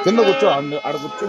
కింద కూర్చో, ఆడ కూర్చో.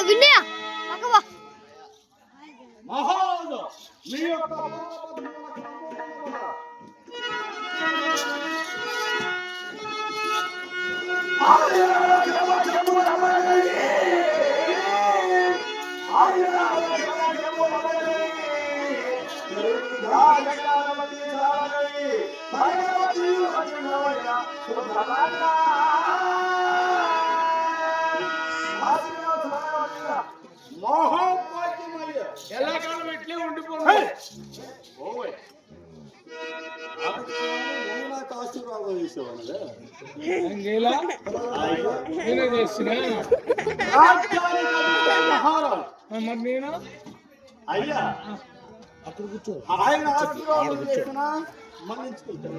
వినయ పక్కవా మహారాజు మీ యొక్క ఎల్లకాలం ఇట్లే ఉండిపోయి ఆశీర్వాదం చేసేవాళ్ళే మరి నేను అయ్యా అక్కడ కూర్చో, ఆయన ఆశీర్వాదం చేసినా మన్నించుకుంటాను.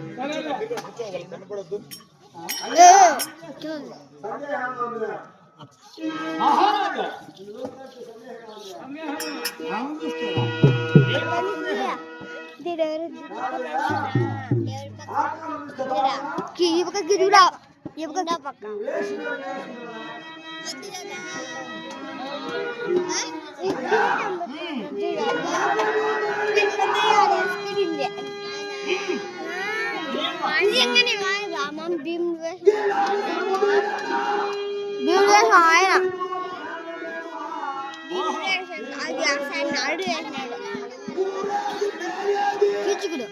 కనపడద్దు. మహారాజా గిరిరా పక్క కీచుకుడు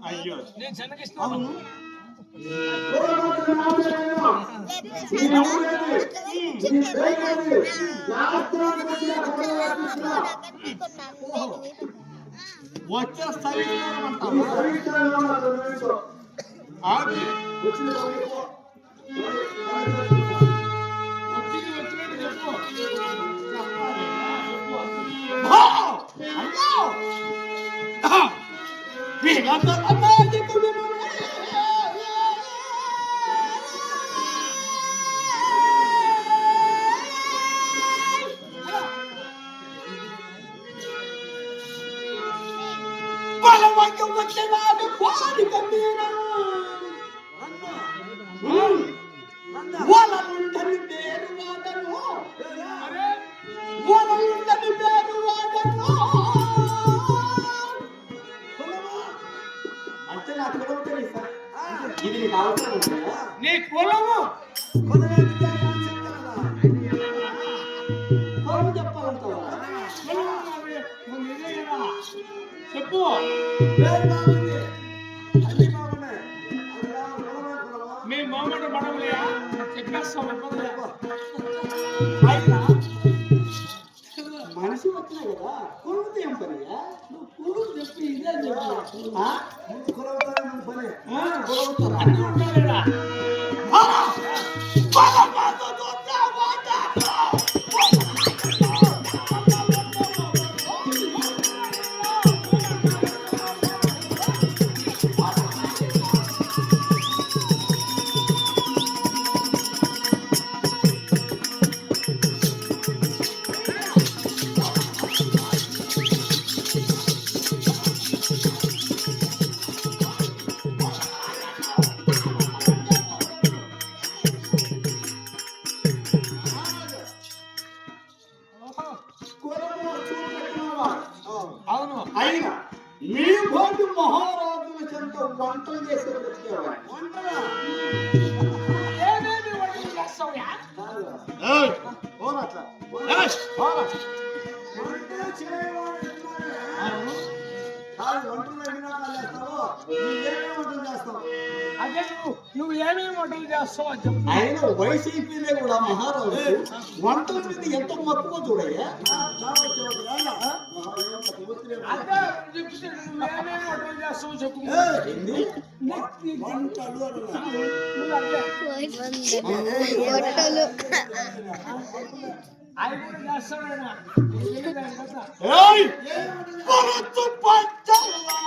అయ్యో నేను చెన్నకిస్తాను వచ్చే స్థాయి నీ కులము చెప్పు మీ మామూలు పడవలయా చెప్పేస్తాం మనిషి వచ్చినా కదా కురువుతో ఏం పనియా నువ్వు కురువు చెప్పి ఇదే అవును అయినా మీ పోటీ మహారాజుల చెంత వంటలు చేసే వచ్చేవాడు ఏమేమి వంటలు చేస్తావుయా? పోనట్లా వంట చేయవాడు ఎన్నాడు? కాదు, వంటలు ఎన్ని రకాలు చేస్తావు? నువ్వేమేమి వంటలు చేస్తావు? అదే నువ్వు ఏమేమి వంటలు చేస్తావు అని చెప్పు. ఆయన వైసీపీలే కూడా మహారాజు వంటల మీద ఎంత మక్కువ చూడయ్యా. అదే చెప్తే నువ్వు ఏమేమి వంటలు చేస్తావు చెప్పు. ఏంది? వంటలు నువ్వు అంటే బట్టలు ఆయన కూడా చేస్తాడు ఆయన. ఏయ్! కొరత పంచలా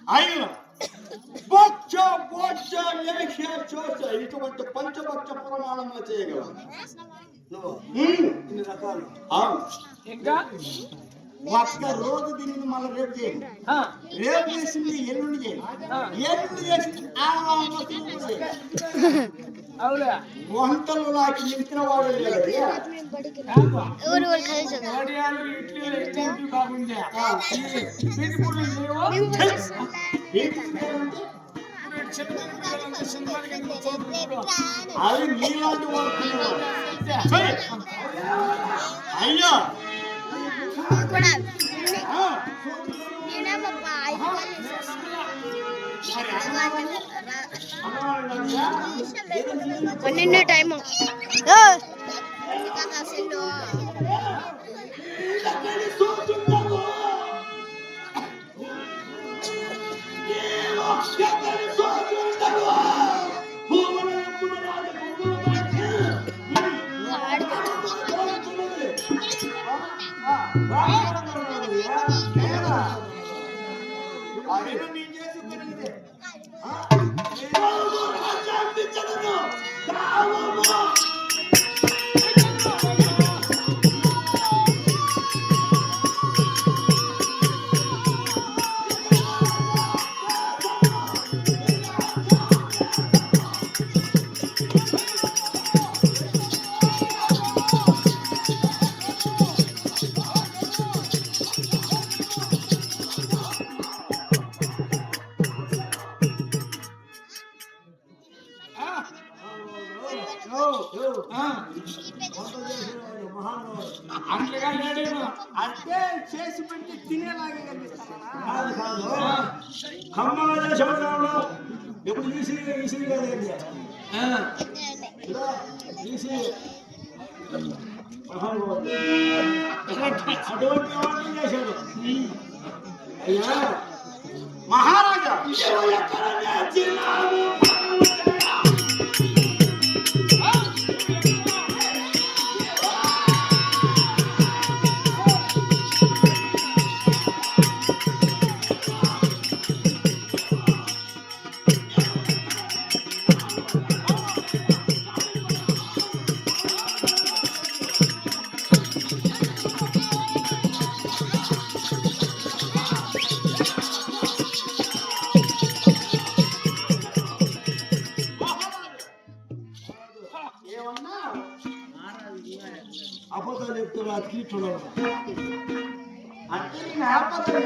ఆయన భక్ష భోక్ష ఏష చోచ ఇటువంటి పంచభక్ష ప్రమాణములు చేయగలవు నువ్వు. ఇన్ని రకాలు. అవును. ఇంకా ఒక్క రోజు దీనిని మళ్ళీ రేపు చేయండి. ఆ, రేపు చేసింది ఎల్లుండి చేయండి. ఎల్లుండి చేసింది అవులే వంటలు నాకు మించిన వాడు లేడు. ఎవరు కలిసి వడియాలు ఇడ్లీలు ఇడ్లీ బాగుంది. పిండి పురుగులు లేవు. అది మీలాంటి వాడు తినేవాడు. అయ్యా కూడా ఆ, నేనేమప్పా 5 12 టైము అంతగా లేడేమో. అంటే చేసి పెట్టి తినేలాగే కాదు కాదు ఖమ్మంగా చేసేవాడు ఎప్పుడు ఈసీగా ఈసీగా లేదు ఈసీ అటువంటి వాడిని చేశాడు. అయ్యా మహారాజా ఏమన్నా అబద్ధాలు చెప్తున్నా తీర్చుడు అంటే నేను అబద్ధాలు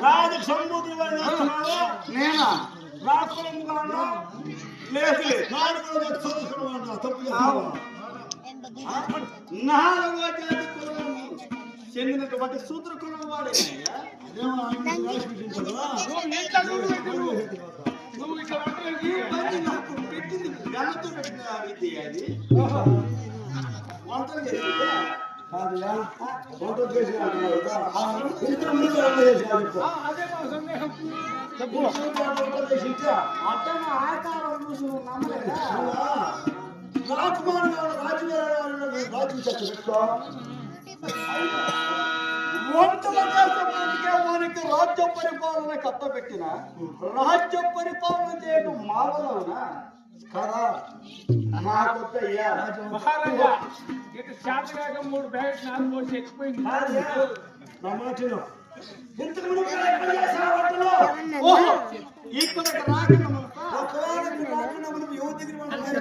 రాజు సముద్రం నేనా రాకులంగా లేదు నాలుగు చదువుకున్నా తప్పు నాలుగో జాతి కులం చెందినటువంటి సూత్ర కులం వాడే నువ్వు ఇట్లా వంటలకి నాకు పెట్టింది గణతో పెట్టిన విద్య అది వంటలు చేసింది వంటలు చేసి అదే మా సందేహం. చెప్పు. అతను ఆకారం చూసి నువ్వు నమ్మలేదా రాజకుమారు రాజు చెప్తా వంటల చేసే వానికి రాజ్య పరిపాలన కట్టబెట్టిన రాజ్య పరిపాలన చేయడం మావలవునా కదా మాకొద్దయ్యా. మహారాజా ఇటు చేతగాక 3 ప్యాకెట్ 4 పోసి ఎక్కిపోయింది. నా మాట విను. ఇంతకు ముందు ఎక్కడ చేసావు వంటలు? ఓహో, ఇక్కడికి రాకుండా ఒకవేళ ఇక్కడ రాకుండా మనం యువత దగ్గర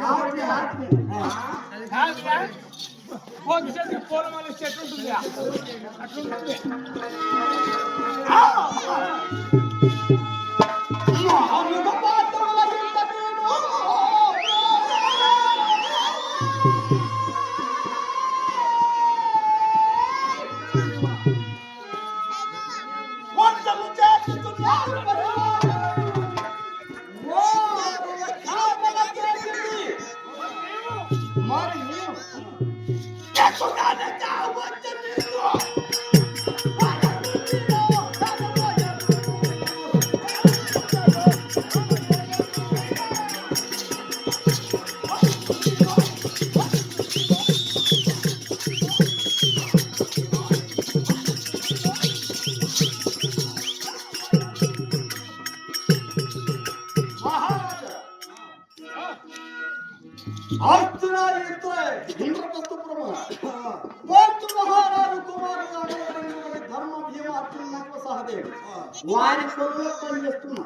కాదురా, ఒక చెట్టు పూలమాల చెట్టు ఉంటుంది అట్లుంటుంది. వారి కొలువులో పనిచేస్తున్నా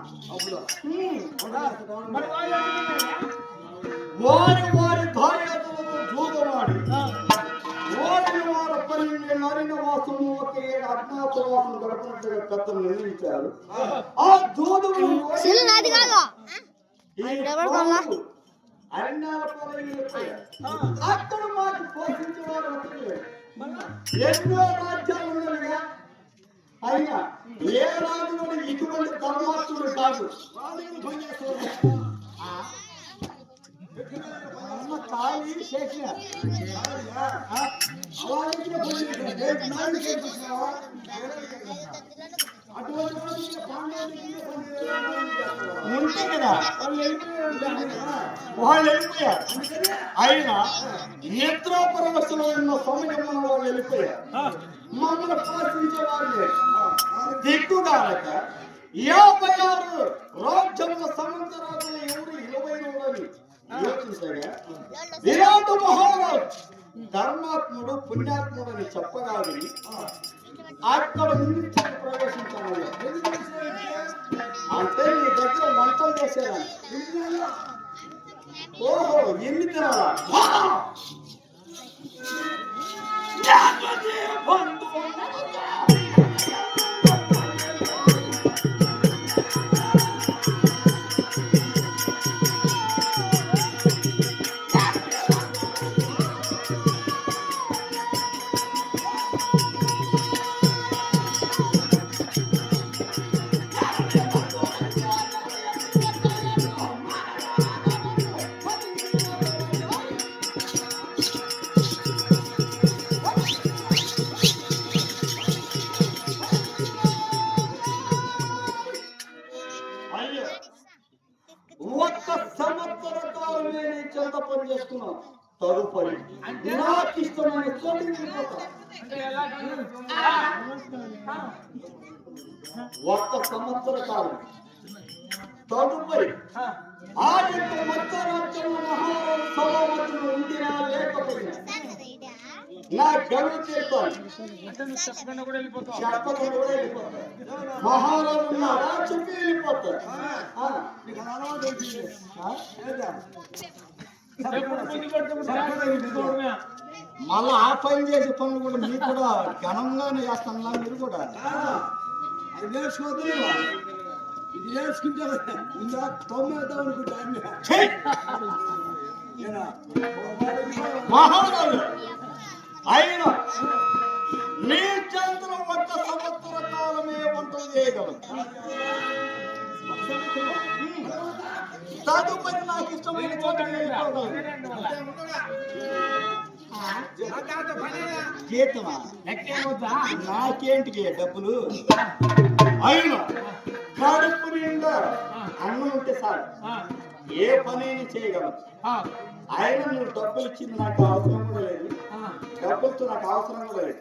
మరి వాళ్ళు ఏమంటున్నారా? వారి వారి భార్యతలతో జూదమాడి వారి వారి పని నరిన వాసము ఒక 7 అజ్ఞాతవాసం గడపనట్టుగా పెద్దలు నిర్ణయించారు. ఆ జూదము సెల్ నాది కాదు. అరణ్యాల అక్కడ మాకు పోషించేవారు ఎన్నో రాజ్యాలు ఉన్నవిగా. అయినా ఏ రాజులో ఇటువంటి ధర్మాత్ముడు కాదు. ఖాళీ చేసిన ఉంటే కదా వాళ్ళు వెళ్ళిపోయారు. అయినా నేత్రోపరవశలో ఉన్న సమయం మన వాళ్ళు వెళ్ళిపోయారు. మమ్మల్ని పోషించే వాళ్ళే దిక్కుగాలక 56 రాజ్యంలో సంవత్సరాలు ఎవరు 20 యోచించగా విరాటు మహారాజు ధర్మాత్ముడు పుణ్యాత్ముడు అని చెప్పగాని అక్కడ నుండి ప్రవేశించాను. అంటే నీ దగ్గర వంటలు చేసేదాన్ని. ఓహో, ఎన్ని తినాలా? ఒక్క సంవత్సర కాలమే నేను చెంత పని చేసుకున్నాను. తదుపరి నాకు ఇష్టమైన చోటుకి ఒక్క సంవత్సర కాలం తదుపరి ఆ యొక్క మొత్త రాజ్యంలో మహారాజు సభామతులు ఉండినా లేకపోయినా నా గడువు చేస్తాను. చెప్పకుండా కూడా వెళ్ళిపోతాం. చెప్పకుండా కూడా వెళ్ళిపోతాను. మహారాజు ఉన్నారా చెప్పి వెళ్ళిపోతారు. మళ్ళా ఆ పని చేసే పనులు కూడా మీకు కూడా ఘనంగానే చేస్తాను. మీరు కూడా అది నేర్చుకోవద్దు. ఇది నేర్చుకుంటే ఇంకా 90 అనుకుంటా. మహారాజు అయినా నీ చంద్రం ఒక్క సంవత్సర కాలమే వంటలు చేయగలరు. తదుపరి నాకు ఇష్టమైన జీతమా నాకేంటికి డబ్బులు? అయినా కడుపు నిండా అన్నం ఉంటే సార్ ఏ పనైనా చేయగలరు. ఆయన నువ్వు డబ్బులు ఇచ్చింది నాకు అవసరం కూడా లేదు. డబ్బులతో నాకు అవసరం కూడా లేదు.